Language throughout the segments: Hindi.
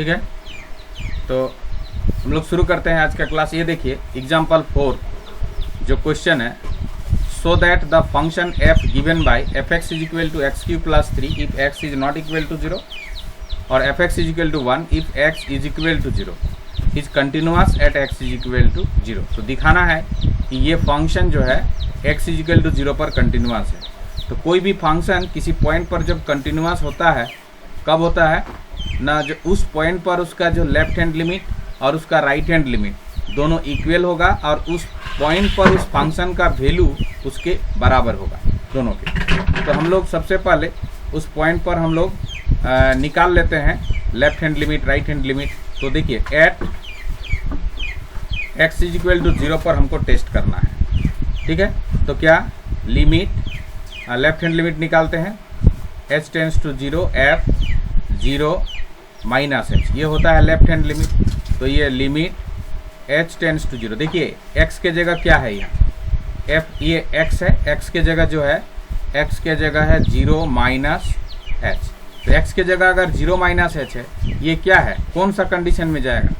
ठीक है, तो हम लोग शुरू करते हैं आज का क्लास। ये देखिए एग्जाम्पल 4 जो क्वेश्चन है, so that the function f given by fx is equal to x cube plus 3 if x is not equal to 0 और fx is equal to 1 if x is equal to 0 is continuous at x is equal to 0। तो दिखाना है कि ये फंक्शन जो है x इज इक्वल टू 0 पर कंटिन्यूअस है। तो कोई भी फंक्शन किसी पॉइंट पर जब कंटिन्यूअस होता है, कब होता है ना, जो उस पॉइंट पर उसका जो लेफ्ट हैंड लिमिट और उसका राइट हैंड लिमिट दोनों इक्वल होगा और उस पॉइंट पर उस फंक्शन का वैल्यू उसके बराबर होगा दोनों के। तो हम लोग सबसे पहले उस पॉइंट पर हम लोग निकाल लेते हैं left hand limit, right hand limit. तो देखिए at x is equal to 0 पर हमको टेस्ट करना है, ठीक है। तो क्या लिमिट, लेफ्ट हैंड लिमिट निकालते हैं, h tends to 0 f 0 minus h, ये होता है लेफ्ट हैंड लिमिट। तो ये लिमिट h टेंड्स टू 0, देखिए x के जगह क्या है यहाँ f, ये x है, x के जगह जो है, x के जगह है 0 माइनस h। तो x के जगह अगर 0 माइनस h है, ये क्या है, कौन सा कंडीशन में जाएगा,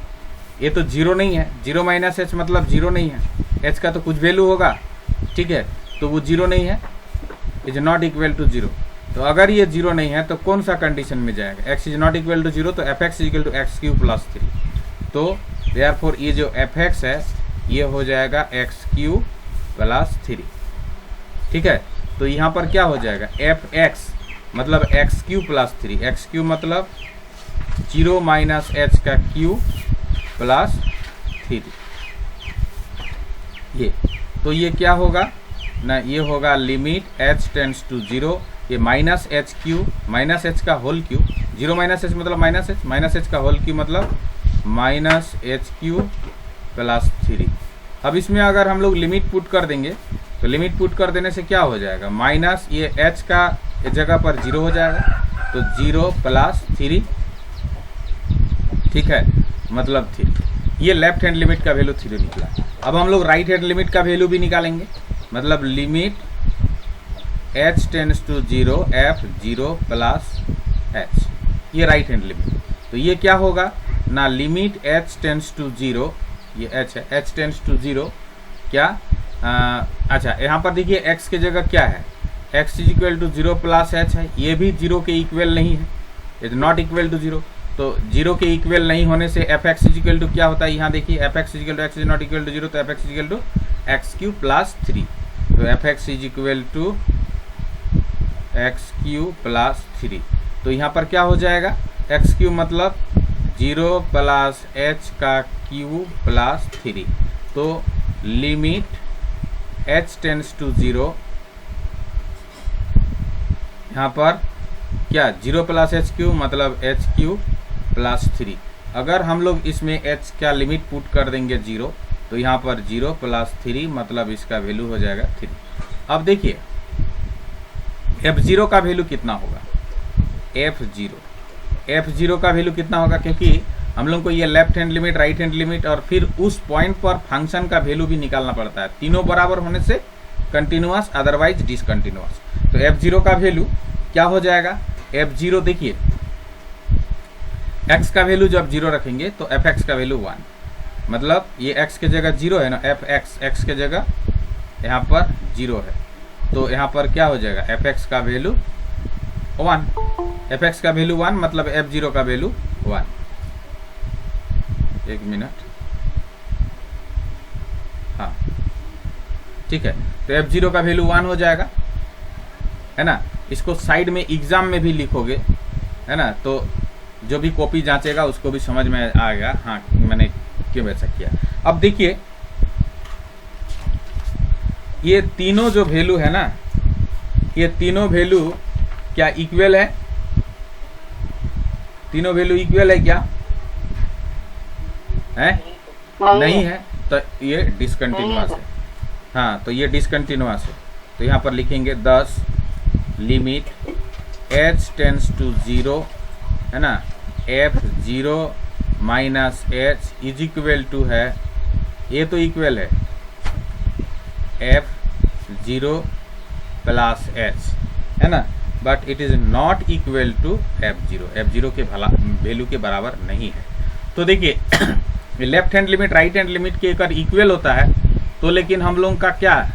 ये तो 0 नहीं है, 0 माइनस h मतलब 0 नहीं है, h का तो कुछ वैल्यू होगा, ठीक है। तो वो 0 नहीं है, इज नॉट इक्वल टू 0। तो अगर ये 0 नहीं है तो कौन सा कंडीशन में जाएगा, x is not equal to 0, तो fx is equal to x cube plus 3। तो देयरफॉर ये जो fx है ये हो जाएगा एक्स क्यू प्लस 3, ठीक है। तो यहाँ पर क्या हो जाएगा, fx मतलब x cube plus 3, x Q मतलब 0 माइनस h का क्यू प्लस 3, ये। तो ये क्या होगा ना, ये होगा लिमिट h टेंड्स टू 0, ये minus H Q, minus H का होल क्यू, 0 माइनस एच मतलब माइनस एच का होल क्यू मतलब माइनस एच क्यू प्लस 3। अब इसमें अगर हम लोग लिमिट पुट कर देंगे तो लिमिट पुट कर देने से क्या हो जाएगा, माइनस ये h का जगह पर 0 हो जाएगा, तो 0 प्लस 3, ठीक है, मतलब 3। ये लेफ्ट हैंड लिमिट का वैल्यू 3 निकला। अब हम लोग राइट हैंड लिमिट का वैल्यू भी निकालेंगे, मतलब limit h tends to 0 f 0 plus h, ये राइट हैंड लिमिट। तो ये क्या होगा ना, लिमिट h टेंड्स टू 0, ये h है, h टेंड्स टू 0 क्या, अच्छा यहाँ पर देखिए x के जगह क्या है, x is equal to 0 plus h है, ये भी 0 के इक्वल नहीं है, इज नॉट इक्वल टू 0। तो 0 के इक्वल नहीं होने से fx इज इक्वल टू क्या होता है, यहाँ देखिए fx is equal to x is not equal to 0, तो fx is equal to x cube plus 3। तो fx is equal to x cube plus 3। तो यहाँ पर क्या हो जाएगा, एक्स क्यू मतलब 0 प्लस h का क्यू प्लस 3। तो लिमिट h टेंड्स टू 0, यहाँ पर क्या 0 प्लस एच क्यू मतलब एच क्यू प्लस 3। अगर हम लोग इसमें h का लिमिट पुट कर देंगे 0, तो यहाँ पर 0 प्लस 3 मतलब इसका वैल्यू हो जाएगा 3। अब देखिए f0 का वैल्यू कितना होगा, f0 का वैल्यू कितना होगा, क्योंकि हम लोग को ये left hand limit, right hand limit और फिर उस पॉइंट पर फंक्शन का वैल्यू भी निकालना पड़ता है। तीनों बराबर होने से कंटिन्यूअस, अदरवाइज डिसकंटिन्यूअस। तो f0 का वैल्यू क्या हो जाएगा, f0 देखिए x का वैल्यू जब 0 रखेंगे तो fx का वैल्यू 1, मतलब ये x के जगह 0 है ना, x के जगह यहाँ पर 0 है, तो यहाँ पर क्या हो जाएगा, fx का वैल्यू 1, fx का वैल्यू 1 मतलब f0 का वैल्यू 1। एक मिनट, हाँ ठीक है। तो f0 का वैल्यू 1 हो जाएगा, है ना। इसको साइड में एग्जाम में भी लिखोगे, है ना, तो जो भी कॉपी जांचेगा उसको भी समझ में आएगा, हाँ मैंने क्यों वैसा किया। अब देखिए ये तीनों जो वैल्यू है ना, ये तीनों वैल्यू क्या इक्वल है, तीनों वैल्यू इक्वल है क्या, है नहीं है, तो ये डिसकंटिन्यूअस है। हाँ तो ये डिसकंटिन्यूअस है, तो यहाँ पर लिखेंगे 10 लिमिट h टेंड्स टू 0, है ना, f0 minus h is equal to है, ये तो इक्वल है f0 प्लस h, है ना। But it is not equal to f0 के वैल्यू के बराबर नहीं है। तो देखिए left hand limit right hand limit के अगर इक्वल होता है तो लेकिन हम लोगों का क्या है,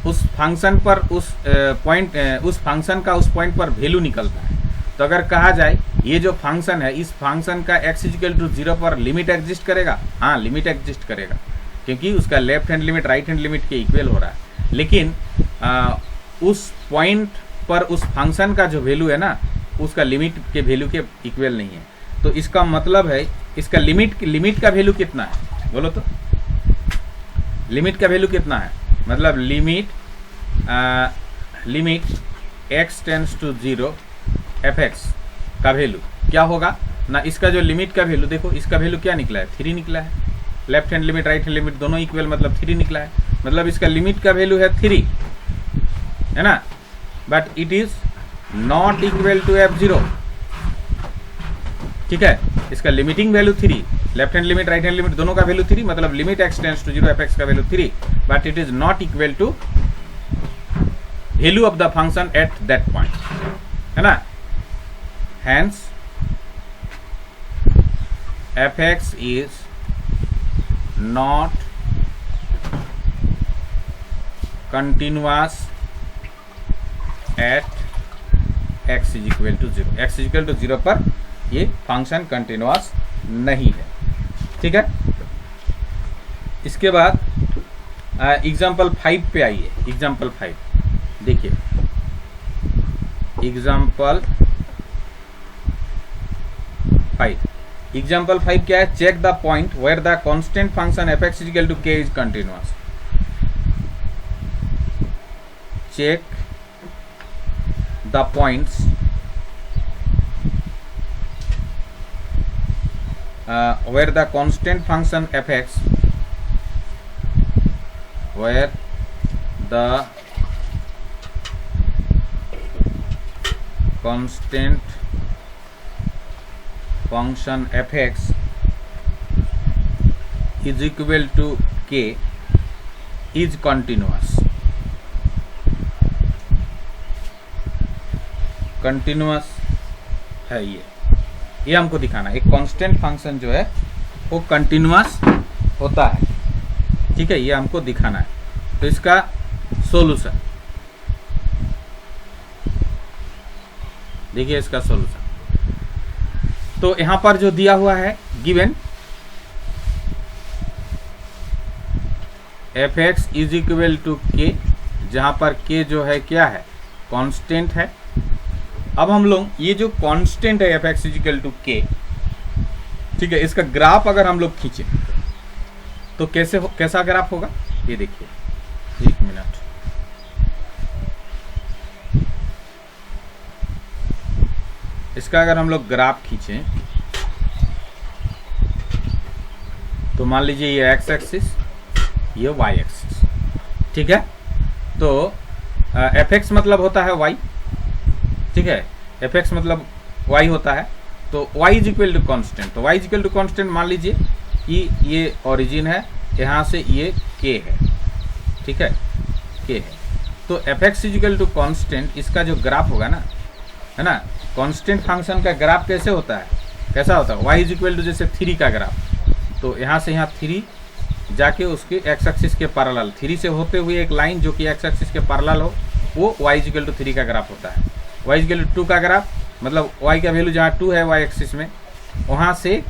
उस फंक्शन पर उस फंक्शन का उस पॉइंट पर वैल्यू निकलता है। तो अगर कहा जाए ये जो फंक्शन है इस फंक्शन का x इक्वल टू 0 पर लिमिट एग्जिस्ट करेगा, हाँ लिमिट एग्जिस्ट करेगा, क्योंकि उसका left hand limit right hand limit के इक्वल हो रहा है। लेकिन उस पॉइंट पर उस फंक्शन का जो वैल्यू है ना उसका लिमिट के वैल्यू के इक्वल नहीं है। तो इसका मतलब है इसका लिमिट का वैल्यू कितना है, बोलो तो लिमिट का वैल्यू कितना है, मतलब limit x tends to 0 fx का वैल्यू क्या होगा ना, इसका जो लिमिट का वैल्यू देखो, इसका वैल्यू क्या निकला है, 3 निकला है। Left hand limit right hand limit दोनों इक्वल मतलब 3 निकला है, मतलब इसका लिमिट का वैल्यू है 3, है ना, but it is not equal to f0। ठीक है, इसका limiting value 3, left hand limit right hand limit दोनों का वैल्यू 3, मतलब limit x tends to 0 fx का value 3, but it is not equal to value of the function at that point, है ना। Hence fx is not continuous at x is equal to 0। x is equal to 0 पर ये फंक्शन कंटिन्यूअस नहीं है। ठीक है, इसके बाद एग्जाम्पल 5 पे आइए। एग्जाम्पल 5 देखिए, एग्जाम्पल 5 क्या है, check the point where the constant function fx equal to k is continuous. Check the points where the constant function fx where the constant function fx is equal to k is continuous। Continuous है ये हमको दिखाना। एक कांस्टेंट फंक्शन जो है वो कंटिन्यूअस होता है, ठीक है, ये हमको दिखाना है। तो इसका सॉल्यूशन देखिए, इसका सॉल्यूशन तो यहां पर जो दिया हुआ है given fx is equal to k, जहां पर k जो है क्या है, कांस्टेंट है। अब हम लोग ये जो कांस्टेंट है fx is equal to k, ठीक है, इसका ग्राफ अगर हम लोग खींचे तो कैसा ग्राफ होगा, ये देखिए, एक मिनट, इसका अगर हम लोग ग्राफ खींचें तो मान लीजिए ये x एक्सिस, ये y एक्सिस, ठीक है। तो fx मतलब होता है y, ठीक है, fx मतलब y होता है। तो y is equal to constant, तो y is equal to constant मान लीजिए कि ये ओरिजिन है, यहाँ से ये k है, ठीक है, k है। तो fx is equal to constant, इसका जो ग्राफ होगा ना, है ना, कांस्टेंट फंक्शन का ग्राफ कैसे होता है, कैसा होता है, y इज इक्वल टू जैसे 3 का ग्राफ, तो यहाँ से यहाँ 3 जाके उसके x एक्सिस के पैरेलल, 3 से होते हुए एक लाइन जो कि x एक्सिस के पैरेलल हो, वो y इज इक्वल टू 3 का ग्राफ होता है। y इज इक्वल टू 2 का ग्राफ मतलब y का वैल्यू जहाँ 2 है y एक्सिस में, वहाँ से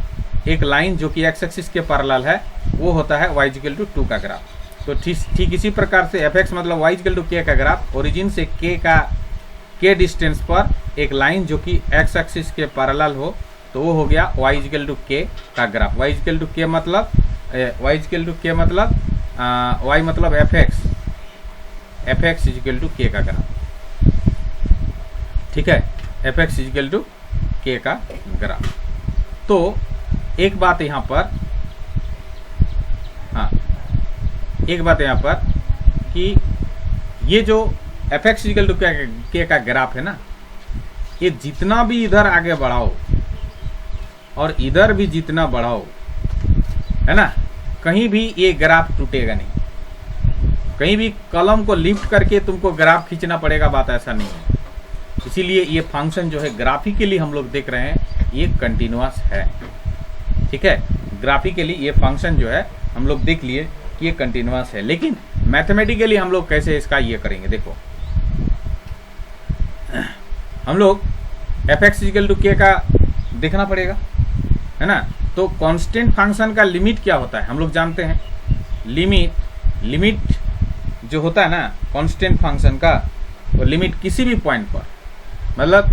एक लाइन जो कि x एक्सिस के पैरेलल है वो होता है y इज इक्वल टू 2 का ग्राफ। तो ठीक इसी प्रकार से fx मतलब y is equal to k का ग्राफ, ओरिजिन से k डिस्टेंस पर एक लाइन जो कि x एक्सिस के पैरेलल हो, तो वो हो गया y is equal to k का graph. y is equal to k मतलब y मतलब fx is equal to k का ग्राफ, ठीक है, fx is equal to k का ग्राफ। तो एक बात यहाँ पर, हाँ, एक बात यहाँ पर कि ये जो fx इक्वल टू k का ग्राफ है ना, ये जितना भी इधर आगे बढ़ाओ और इधर भी जितना बढ़ाओ, है ना, कहीं भी ये ग्राफ टूटेगा नहीं। कहीं भी कलम को लिफ्ट करके तुमको ग्राफ खींचना पड़ेगा, बात ऐसा नहीं है। इसीलिए ये फंक्शन जो है ग्राफिकली हम लोग देख रहे हैं ये कंटिन्यूअस है। ठीक है, ग्राफिकली ये फंक्शन जो है हम लोग देख लिए कि ये कंटिन्यूअस है, लेकिन मैथमेटिकली हम लोग कैसे इसका ये करेंगे। देखो हम लोग fx इक्वल टू के का देखना पड़ेगा, है ना। तो कांस्टेंट फंक्शन का लिमिट क्या होता है हम लोग जानते हैं। लिमिट जो होता है ना कांस्टेंट फंक्शन का, वो लिमिट किसी भी पॉइंट पर, मतलब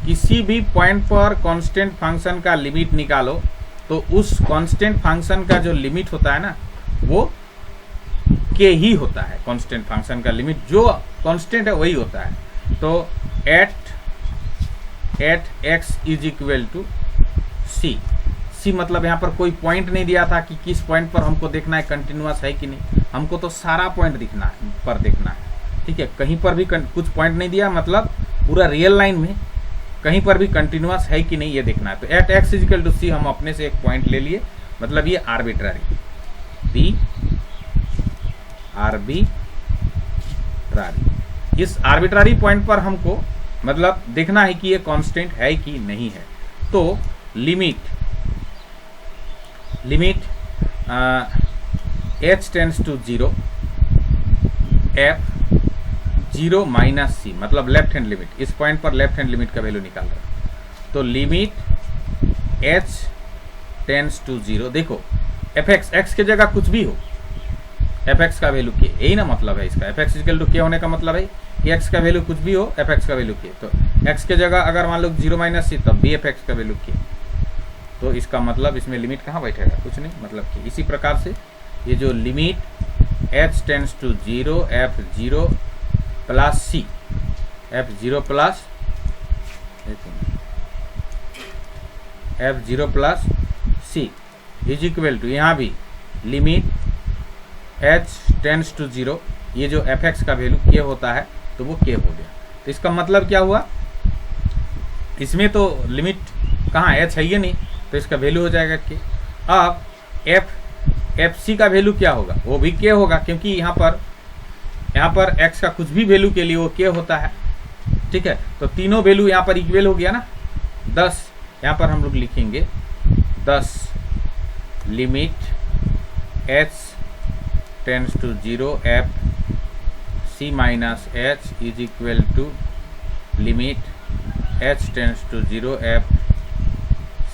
किसी भी पॉइंट पर कांस्टेंट फंक्शन का लिमिट निकालो तो उस कांस्टेंट फंक्शन का जो लिमिट होता है ना वो के ही होता है। कांस्टेंट फंक्शन का लिमिट जो कांस्टेंट है वही होता है। तो at x is equal to C मतलब यहाँ पर कोई पॉइंट नहीं दिया था कि किस पॉइंट पर हमको देखना है कंटिन्यूअस है कि नहीं, हमको तो सारा पॉइंट देखना है। ठीक है, कहीं पर भी कुछ पॉइंट नहीं दिया, मतलब पूरा रियल लाइन में कहीं पर भी कंटिन्यूअस है कि नहीं ये देखना है। तो at x is equal to C हम अपने से एक पॉइंट ले लिए, मतलब ये आर्बिट्ररी इस आर्बिट्ररी पॉइंट पर हमको मतलब देखना है कि ये कांस्टेंट है कि नहीं है। तो limit h tends to 0 f 0 minus C, मतलब लेफ्ट हैंड लिमिट, इस पॉइंट पर लेफ्ट हैंड लिमिट का वैल्यू निकाल रहे हैं। तो लिमिट h टेंड्स टू 0, देखो fx x के जगह कुछ भी हो, fx का वैल्यू के, यही ना मतलब है इसका। fx इक्वल टू के होने का मतलब है x का वैल्यू कुछ भी हो, fx का वैल्यू के। तो x के जगह अगर मान लो 0 माइनस सी, तब भी fx का वैल्यू के। तो इसका मतलब इसमें लिमिट कहाँ बैठेगा, कुछ नहीं, मतलब कि इसी प्रकार से ये जो limit h tends to 0 f0 plus c, f0 plus c is equal to, यहाँ भी लिमिट h टेंड्स टू 0, ये जो fx का वैल्यू के होता है तो वो के हो गया। तो इसका मतलब क्या हुआ, इसमें तो लिमिट कहाँ h है ये नहीं, तो इसका वैल्यू हो जाएगा के। अब fc का वैल्यू क्या होगा, वो भी के होगा, क्योंकि यहाँ पर x का कुछ भी वैल्यू के लिए वो के होता है। ठीक है, तो तीनों वैल्यू यहाँ पर इक्वल हो गया ना 10। यहाँ पर हम लोग लिखेंगे 10 limit h tends to 0 f c minus h is equal to limit h tends to 0 f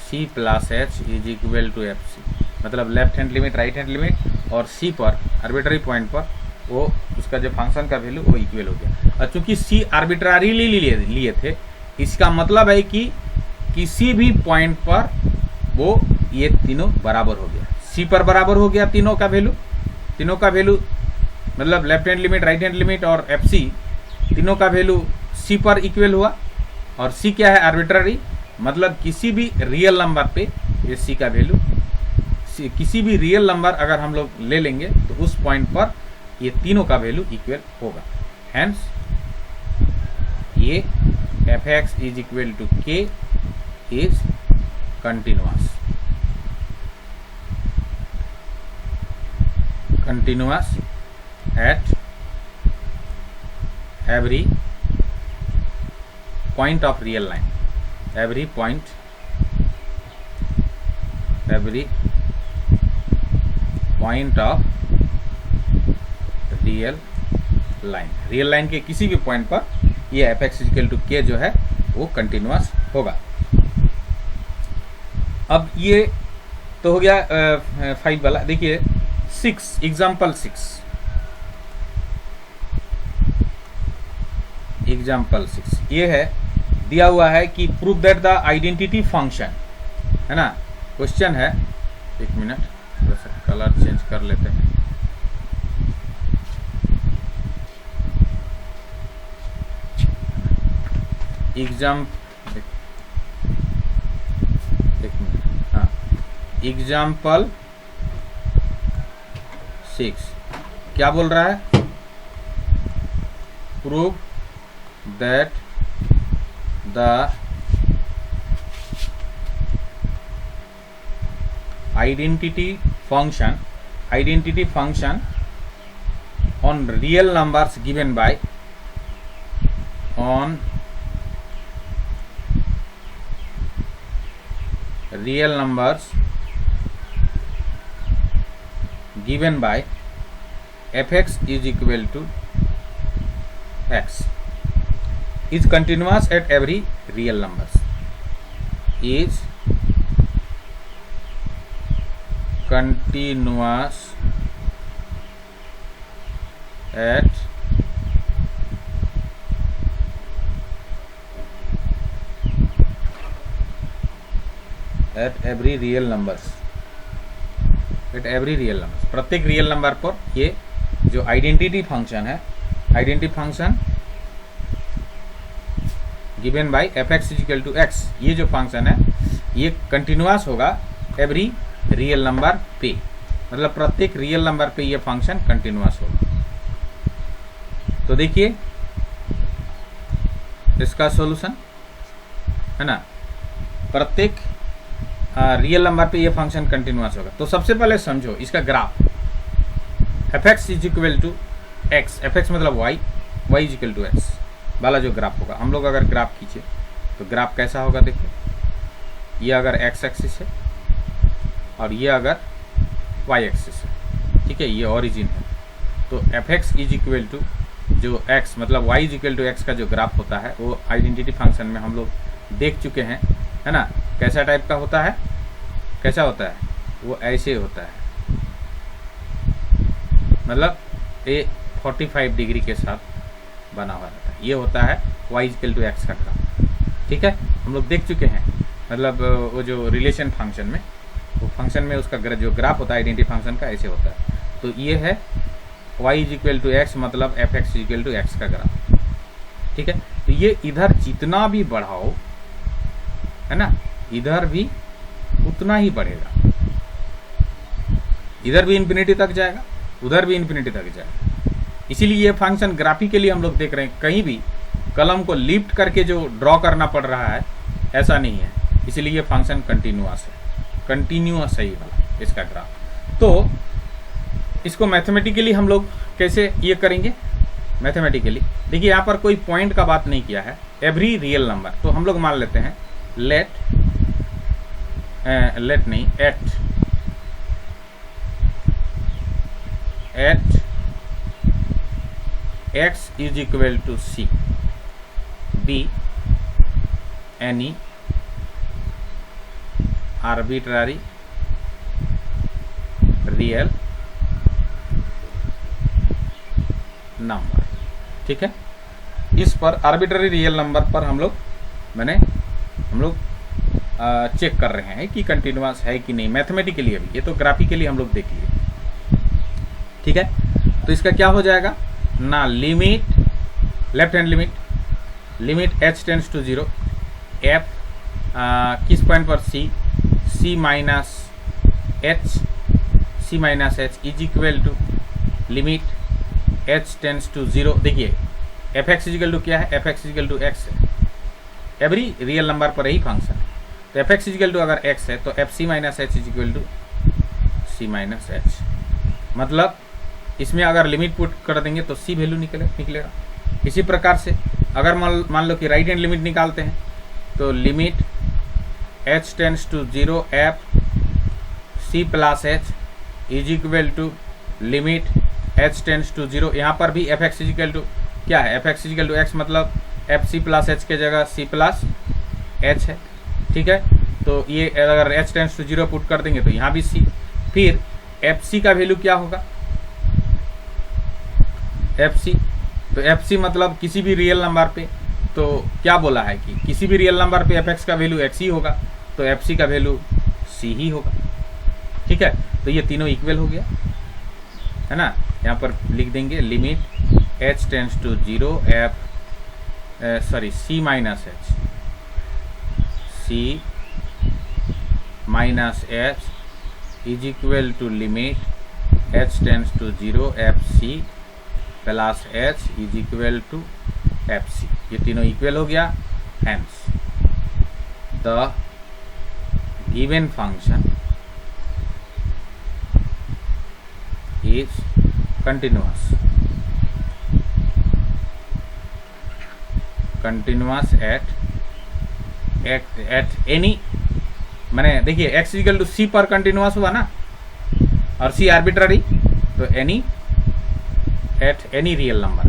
c plus h is equal to F C, मतलब left hand limit right hand limit और c पर आर्बिट्ररी पॉइंट पर वो उसका जो फंक्शन का वैल्यू वो इक्वल हो गया। और चूंकि c आर्बिट्ररीली लिए थे, इसका मतलब है कि किसी भी पॉइंट पर वो ये तीनों बराबर हो गया, c पर बराबर हो गया तीनों का वैल्यू, मतलब left hand limit right hand limit और एफ सी तीनों का वैल्यू c पर इक्वल हुआ। और c क्या है, आर्बिट्ररी, मतलब किसी भी रियल नंबर पे ये c का वैल्यू, किसी भी रियल नंबर अगर हम लोग ले लेंगे तो उस पॉइंट पर ये तीनों का वैल्यू इक्वल होगा। हेंस ये fx is equal to k is continuous at every point of real line, every point of real line के किसी भी पॉइंट पर ये fx इक्वल टू k जो है वो कंटिन्यूअस होगा। अब ये तो हो गया 5 वाला। देखिए 6, एग्जाम्पल 6 ये है, दिया हुआ है कि prove that the identity function, है ना। क्वेश्चन है, एक मिनट थोड़ा सा कलर चेंज कर लेते हैं। एग्जाम्पल 6 क्या बोल रहा है, prove that the identity function on real numbers given by real numbers given by fx is equal to x is continuous at every real numbers, is continuous at every real numbers, at every real numbers, प्रत्येक रियल नंबर पर ये जो आइडेंटिटी फंक्शन है, identity function given by f x is equal to x, ये जो फंक्शन है ये कंटिन्यूअस होगा एवरी रियल नंबर पे, मतलब प्रत्येक रियल नंबर पे ये फंक्शन कंटिन्यूअस होगा। तो देखिए इसका सॉल्यूशन है ना, प्रत्येक रियल नंबर पे ये फंक्शन कंटिन्यूअस होगा। तो सबसे पहले समझो इसका graph, F x is equal to X, F X मतलब Y, Y is equal to X वाला जो ग्राफ होगा, हम लोग अगर ग्राफ खींचे तो ग्राफ कैसा होगा, देखो ये अगर एक्स एक्सिस है और ये अगर वाई एक्सिस है, ठीक है, ये ओरिजिन है, तो F x is equal to जो एक्स मतलब y is equal to x का जो ग्राफ होता है वो आइडेंटिटी फंक्शन में हम लोग देख चुके हैं, है ना। कैसा टाइप का होता है, कैसा होता है, वो ऐसे होता है, मतलब ये 45 डिग्री के साथ बना हुआ रहता है, ये होता है वाई इक्वल टू एक्स का ग्राफ, ठीक है, हम लोग देख चुके हैं। मतलब वो जो रिलेशन फंक्शन में, वो फंक्शन में उसका जो ग्राफ होता है आइडेंटिटी फंक्शन का ऐसे होता है। तो ये है Y is equal to x मतलब F x is equal to x का ग्राफ, ठीक है। तो ये इधर जितना भी बढ़ाओ, है ना, इधर भी उतना ही बढ़ेगा, इधर भी इन्फिनिटी तक जाएगा, उधर भी इन्फिनिटी तक जाएगा। इसीलिए ये फंक्शन ग्राफिकली हम लोग देख रहे हैं, कहीं भी कलम को लिफ्ट करके जो ड्रॉ करना पड़ रहा है ऐसा नहीं है, इसीलिए ये फंक्शन कंटिन्यूअस है, कंटिन्यूअस है ये वाला इसका ग्राफ। तो इसको मैथमेटिकली हम लोग कैसे ये करेंगे, मैथमेटिकली देखिए यहाँ पर कोई पॉइंट का बात नहीं किया है, एवरी रियल नंबर, तो हम लोग मान लेते हैं लेट नहीं at x is equal to c be any arbitrary real number, ठीक है। इस पर आर्बिट्ररी रियल नंबर पर हम लोग चेक कर रहे हैं कि कंटिन्यूअस है कि नहीं, मैथमेटिकली अभी, ये तो ग्राफिकली हम लोग देख लिए, ठीक है। तो इसका क्या हो जाएगा ना, limit left hand limit H tends to 0 F किस पॉइंट पर C minus H is equal to limit H tends to 0। देखिए एफ एक्स इजिकल टू क्या है, F x is equal to X है, एवरी रियल नंबर पर यही फंक्शन। तो एफ एक्स इजिकल टू अगर एक्स है तो F C minus H is equal to C minus H, मतलब इसमें अगर लिमिट पुट कर देंगे तो सी वैल्यू निकलेगा। इसी प्रकार से अगर मान लो कि राइट हैंड लिमिट निकालते हैं तो limit H tends to 0 f C plus h is equal to limit H tends to 0। यहाँ पर भी एफ एक्स इजिकल टू क्या है, F x is equal to x मतलब एफ सी प्लस एच के जगह सी प्लस एच है, ठीक है। तो ये अगर एच टेंड्स टू 0 पुट कर देंगे तो यहाँ भी सी, फिर एफ सी का वैल्यू क्या होगा, एफ सी, तो एफ सी मतलब किसी भी रियल नंबर पे, तो क्या बोला है कि किसी भी रियल नंबर पे एफ एक्स का वैल्यू एक्स ही होगा, तो एफ सी का वैल्यू सी ही होगा, ठीक है। तो ये तीनों इक्वल हो गया, है ना। यहाँ पर लिख देंगे limit H tends to 0 f C minus H is equal to limit H tends to 0 f C plus h is equal to F c, ये तीनों इक्वल हो गया। Hence the given function is continuous at any मैंने देखिए x इक्वल टू सी पर कंटिन्यूअस हुआ ना, और सी आर्बिट्ररी, तो any at any real number,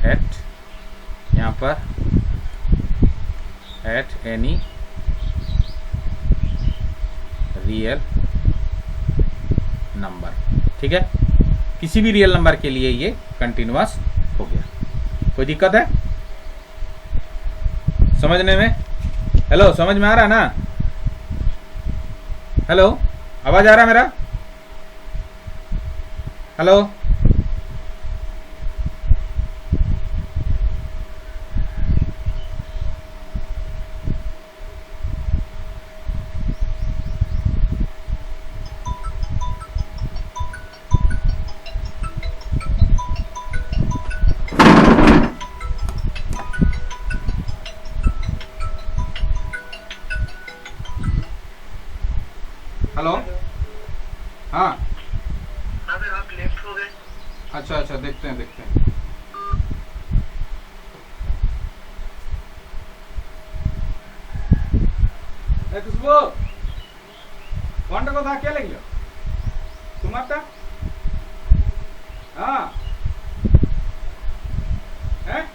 at यहाँ पर एट एनी रियल नंबर, ठीक है, किसी भी रियल नंबर के लिए ये कंटिन्यूअस हो गया। कोई दिक्कत है समझने में? हेलो, समझ में आ रहा है ना? हेलो, आवाज आ रहा है मेरा? हेलो, हेलो, हाँ, अबे आप लेफ्ट हो गए। अच्छा अच्छा, देखते हैं देखते हैं। खुशबू कौन क्या लगी तुम आता? हाँ है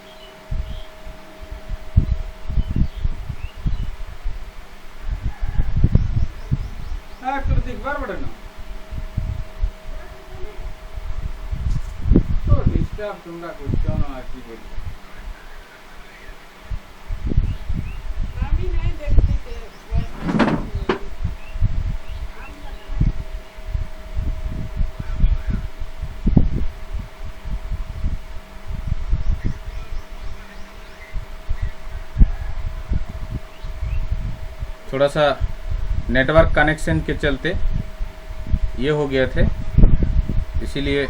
दिखबार बड़े ना तो डिस्टर्ब तुमरा क्वेश्चन आकी बोली আমি নাই দেখতে थोड़ा सा नेटवर्क कनेक्शन के चलते ये हो गए थे, इसीलिए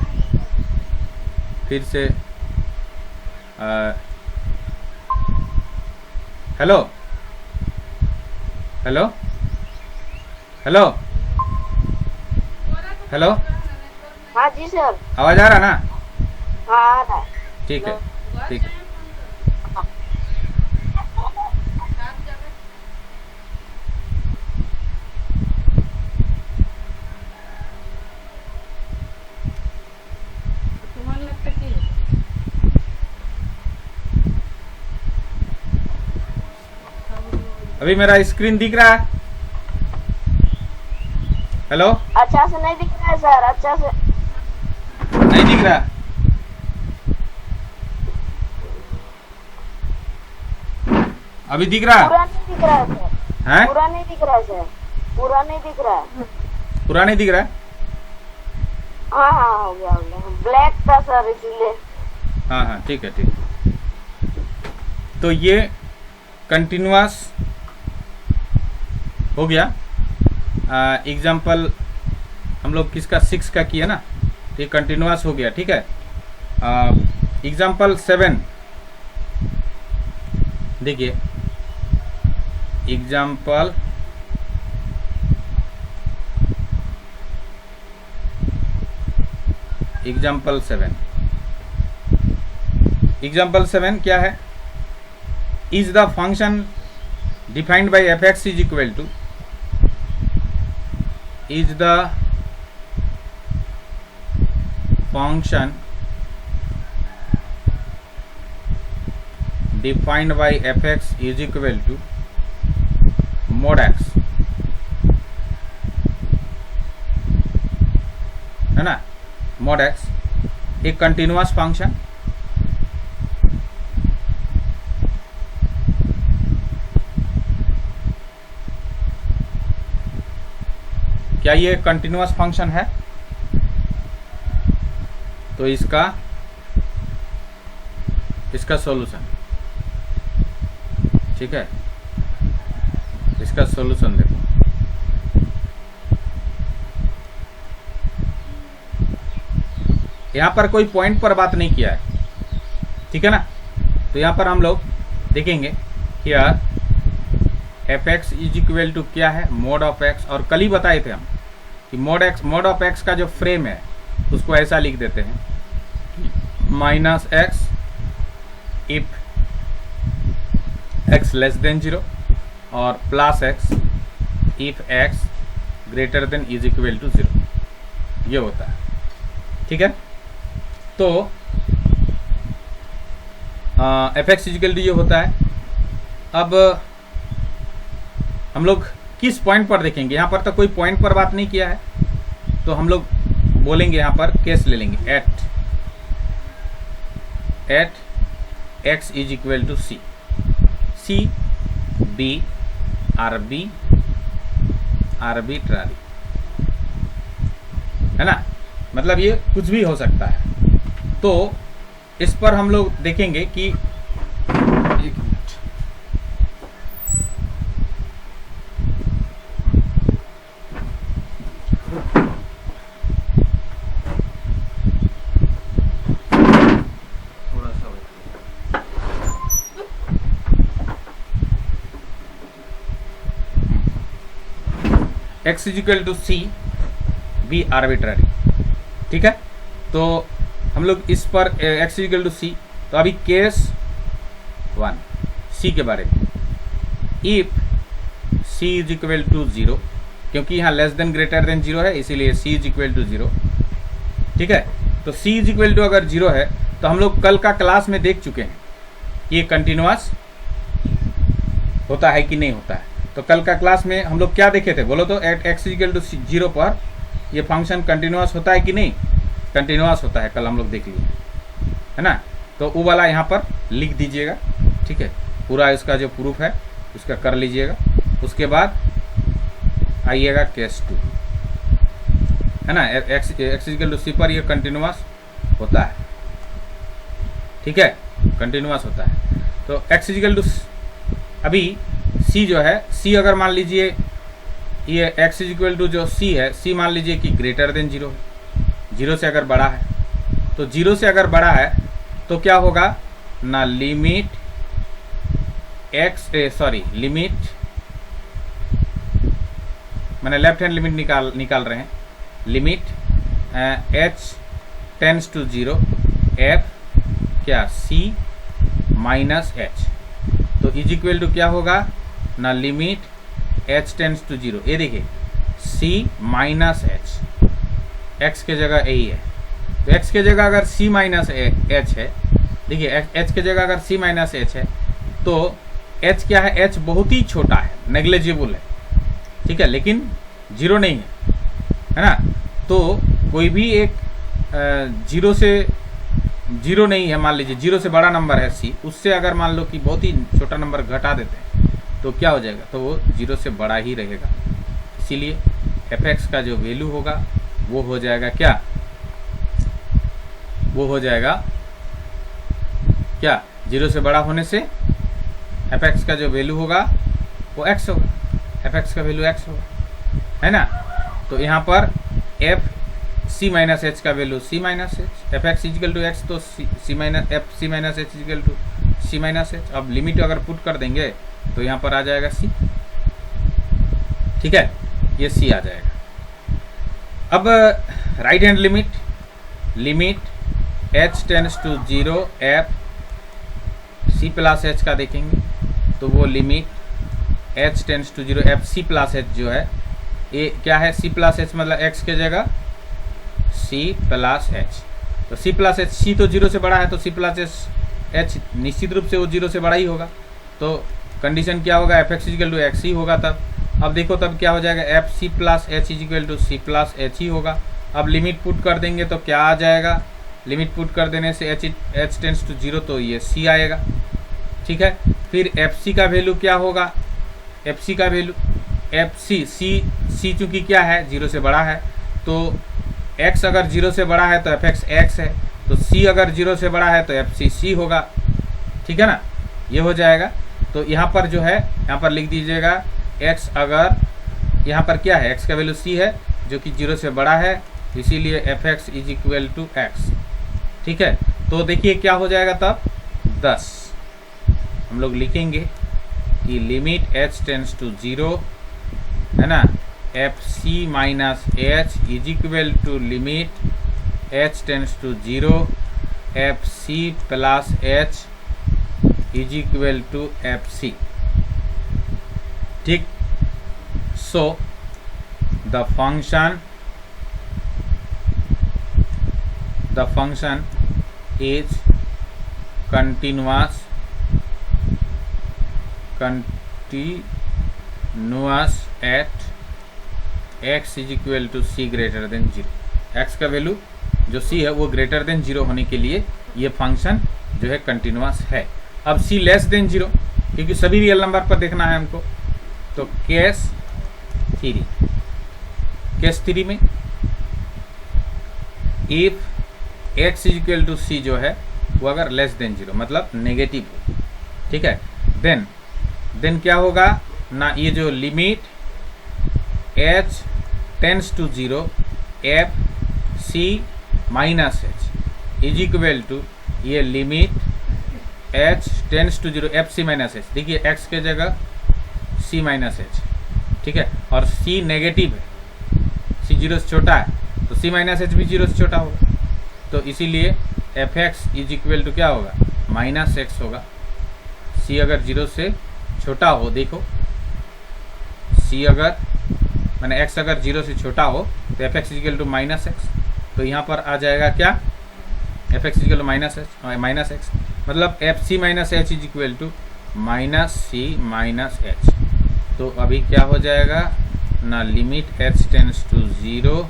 फिर से हेलो हेलो हेलो हेलो, हाँ जी सर। आवाज आ रहा ना? हाँ आ रहा है। ठीक है ठीक है। তোমার লাগতে কি अभी मेरा स्क्रीन दिख रहा है? हेलो, अच्छा से नहीं दिख रहा है सर, अच्छा से नहीं दिख रहा? अभी दिख रहा पूरा नहीं दिख रहा है सर। है? पूरा नहीं दिख रहा है सर, पूरा नहीं दिख रहा है। पूरा नहीं दिख रहा है? हाँ हाँ हो गया ब्लैक था सर इसीलिए। हाँ हाँ ठीक है ठीक है। तो ये कंटिन्यूअस हो गया। एग्जाम्पल हम लोग किसका 6 का किया ना, तो ये कंटिन्यूअस हो गया, ठीक है। एग्जाम्पल 7 देखिए, एग्जाम्पल एग्जाम्पल 7 क्या है? Is the function defined by f x is equal to, is the function defined by f x is equal to mod x, है ना? mod x एक कंटिन्यूअस फंक्शन, क्या ये कंटिन्यूअस फंक्शन है? तो इसका सॉल्यूशन, ठीक है, इसका सॉल्यूशन देखो। यहां पर कोई पॉइंट पर बात नहीं किया है, ठीक है ना? तो यहां पर हम लोग देखेंगे here f x is equal to क्या है? Mod of x. और कल ही बताए थे हम कि मोड ऑफ एक्स का जो फ्रेम है उसको ऐसा लिख देते हैं, minus x if x less than 0 और plus x if x greater than is equal to 0, ये होता है। ठीक है, तो एफ एक्स इजिकल टू ये होता है। अब हम लोग किस पॉइंट पर देखेंगे, यहाँ पर तो कोई पॉइंट पर बात नहीं किया है, तो हम लोग बोलेंगे यहाँ पर केस ले लेंगे at x is equal to c, c be arbitrary, है ना, मतलब ये कुछ भी हो सकता है। तो इस पर हम लोग देखेंगे कि एक मिनट, थोड़ा सा x is equal to c be arbitrary. ठीक है, तो हम लोग इस पर एक्स इक्वल टू सी, तो अभी केस 1 सी के बारे में, if C is equal to 0, क्योंकि यहाँ लेस देन ग्रेटर देन 0 है, इसीलिए सी इज इक्वल टू 0। ठीक है, तो सी इज इक्वल टू अगर 0 है तो हम लोग कल का क्लास में देख चुके हैं ये कंटिन्यूअस होता है कि नहीं होता है। तो कल का क्लास में हम लोग क्या देखे थे, बोलो तो, एट एक्स इक्वल टू 0 पर ये फंक्शन कंटिन्यूअस होता है कि नहीं, कंटिन्यूअस होता है, कल हम लोग देख लिए, है ना। तो वो वाला यहाँ पर लिख दीजिएगा। ठीक है, पूरा इसका जो प्रूफ है उसका कर लीजिएगा। उसके बाद आइएगा केस 2, है ना, एक्स इक्वल टू सी पर ये कंटिन्यूअस होता है। ठीक है, कंटिन्यूअस होता है। तो एक्स इक्वल टू, अभी सी जो है, सी अगर मान लीजिए ये एक्स इक्वल टू जो सी है, सी मान लीजिए कि ग्रेटर देन 0 है, 0 से अगर बड़ा है, तो 0 से अगर बड़ा है तो क्या होगा ना, लिमिट लिमिट मैंने लेफ्ट हैंड लिमिट निकाल रहे हैं, limit h tends to 0 f क्या c माइनस h, तो इज इक्वल टू क्या होगा ना, लिमिट h टेंस टू 0, ये देखिए c माइनस h, x के जगह यही है, तो x के जगह अगर c माइनस h है, देखिए h के जगह अगर c माइनस h है, तो h क्या है, h बहुत ही छोटा है, नेग्लिजिबल है। ठीक है, लेकिन 0 नहीं है ना, तो कोई भी एक 0 से 0 नहीं है, मान लीजिए 0 से बड़ा नंबर है c, उससे अगर मान लो कि बहुत ही छोटा नंबर घटा देते हैं तो क्या हो जाएगा, तो वो 0 से बड़ा ही रहेगा। इसीलिए एफ एक्स का जो वैल्यू होगा वो हो जाएगा क्या, वो हो जाएगा क्या, 0 से बड़ा होने से एफ एक्स का जो वैल्यू होगा वो x होगा, एफ एक्स का वैल्यू x होगा, है ना। तो यहाँ पर एफ सी माइनस एच का value C minus H, F x is equal to X, तो C minus F C minus H is equal to C minus H. अब लिमिट अगर पुट कर देंगे तो यहाँ पर आ जाएगा सी। ठीक है, ये सी आ जाएगा। अब right hand limit, limit h tends to 0 f C plus h का देखेंगे, तो वो limit h tends to 0 f C plus h जो है, ये क्या है, सी प्लस एच मतलब x के जगह सी प्लस एच, तो सी प्लस एच, सी तो 0 से बड़ा है, तो सी प्लस एच निश्चित रूप से वो 0 से बड़ा ही होगा, तो कंडीशन क्या होगा, F x is equal to X ही होगा तब। अब देखो तब क्या हो जाएगा, F C plus H is equal to C plus H ही होगा। अब लिमिट पुट कर देंगे तो क्या आ जाएगा, लिमिट पुट कर देने से एच टेंस टू 0, तो ये सी आएगा। ठीक है, फिर एफ सी का वैल्यू क्या होगा, एफ सी का वैल्यू एफ सी चूँकि क्या है 0 से बड़ा है, तो x अगर 0 से बड़ा है तो एफ एक्स एक्स है, तो c अगर 0 से बड़ा है तो एफ सी सी होगा। ठीक है ना, ये हो जाएगा। तो यहाँ पर जो है, यहाँ पर लिख दीजिएगा x अगर यहाँ पर क्या है, x का वैल्यू c है जो कि 0 से बड़ा है, इसीलिए f x is equal to x. ठीक है, तो देखिए क्या हो जाएगा तब 10, हम लोग लिखेंगे कि लिमिट h टेंस टू 0, है ना, f C minus H is equal to limit h tends to 0 f C plus h is equal to F c. ठीक, so the function is continuous at x is equal to c greater than 0। x का वैल्यू जो c है वो ग्रेटर देन 0 होने के लिए ये फंक्शन जो है कंटिन्यूअस है। अब c लेस देन 0, क्योंकि सभी रियल नंबर पर देखना है हमको, तो केस 3 में if x is equal to c जो है वो अगर लेस देन 0 मतलब नेगेटिव हो, ठीक है, देन क्या होगा ना, ये जो limit h tends to 0 f c minus h is equal to ये limit h tends to 0 f c minus h। देखिए x के जगह c माइनस h, ठीक है, और c नेगेटिव है, c 0 से छोटा है तो c माइनस h भी 0 से छोटा होगा, तो इसीलिए f x is equal to क्या होगा, माइनस एक्स होगा। c अगर 0 से छोटा हो, देखो c अगर मैंने x अगर 0 से छोटा हो तो F x equal to minus X, तो यहाँ पर आ जाएगा क्या, F x equal to minus x, मतलब F C minus H is equal to minus C minus H. तो अभी क्या हो जाएगा ना, लिमिट h टेंस टू 0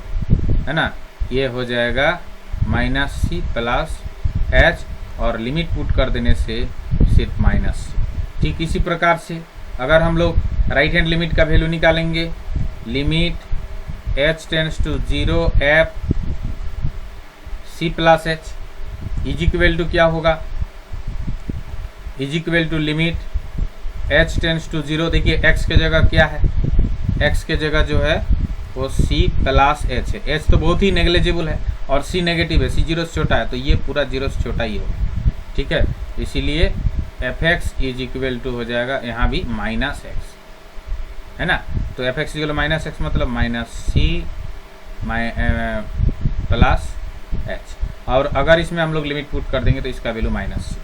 है ना, ये हो जाएगा माइनस सी प्लस एच, और लिमिट पुट कर देने से सिर्फ माइनस सी। ठीक इसी प्रकार से अगर हम लोग राइट हैंड लिमिट का वैल्यू निकालेंगे, limit h tends to 0 f C plus h is equal to क्या होगा, is equal to limit h tends to 0, देखिए x के जगह क्या है, x के जगह जो है वो c प्लस h है, h तो बहुत ही नेग्लिजिबल है और c नेगेटिव है, c 0 से छोटा है, तो ये पूरा 0 से छोटा ही होगा, ठीक है, इसीलिए f x is equal to हो जाएगा यहाँ भी माइनस एक्स, है ना, तो F x equal minus x मतलब माइनस सी प्लस एच, और अगर इसमें हम लोग लिमिट पुट कर देंगे तो इसका वैल्यू माइनस सी।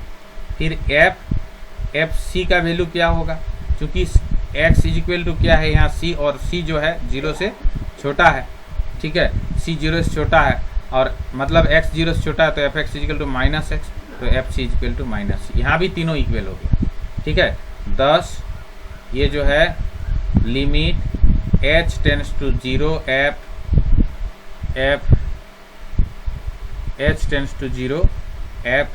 फिर एफ सी का वैल्यू क्या होगा, क्योंकि एक्स इज इक्वल टू क्या है यहाँ सी, और सी जो है 0 से छोटा है, ठीक है, सी 0 से छोटा है और मतलब x 0 से छोटा है, तो F x is equal to minus X, तो F C is equal to minus C. यहाँ भी तीनों इक्वल हो गया, ठीक है। 10 ये जो है limit h tends to 0 f h tends to 0 f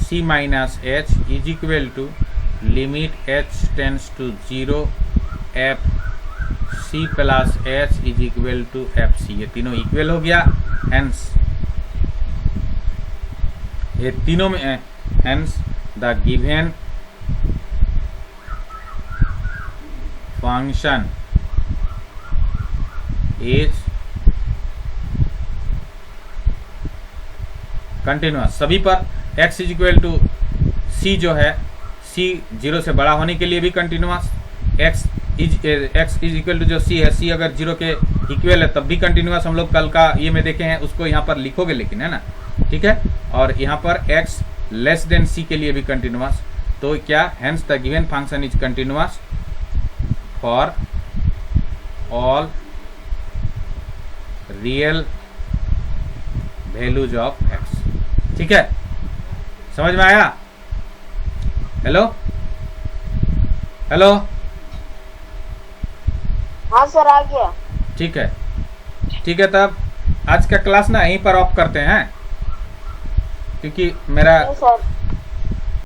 C minus H is equal to limit h tends to 0 f C plus h is equal to F c. ये तीनों इक्वल हो गया, हेंस ये तीनों में hence the given function is continuous. सभी पर x is equal to c जो है c 0 से बड़ा होने के लिए भी continuous, x is equal to जो c है, c अगर 0 के इक्वल है तब भी कंटिन्यूअस। हम लोग कल का ये में देखे हैं, उसको यहाँ पर लिखोगे लेकिन, है ना, ठीक है, और यहाँ पर x लेस देन c के लिए भी कंटिन्यूअस। तो क्या, hence the given function is continuous for all real values of x। ठीक है, समझ में आया? हेलो हेलो, हाँ सर आ गया। ठीक है, ठीक है, तब आज का क्लास ना यहीं पर ऑफ करते हैं, क्योंकि मेरा नहीं सर।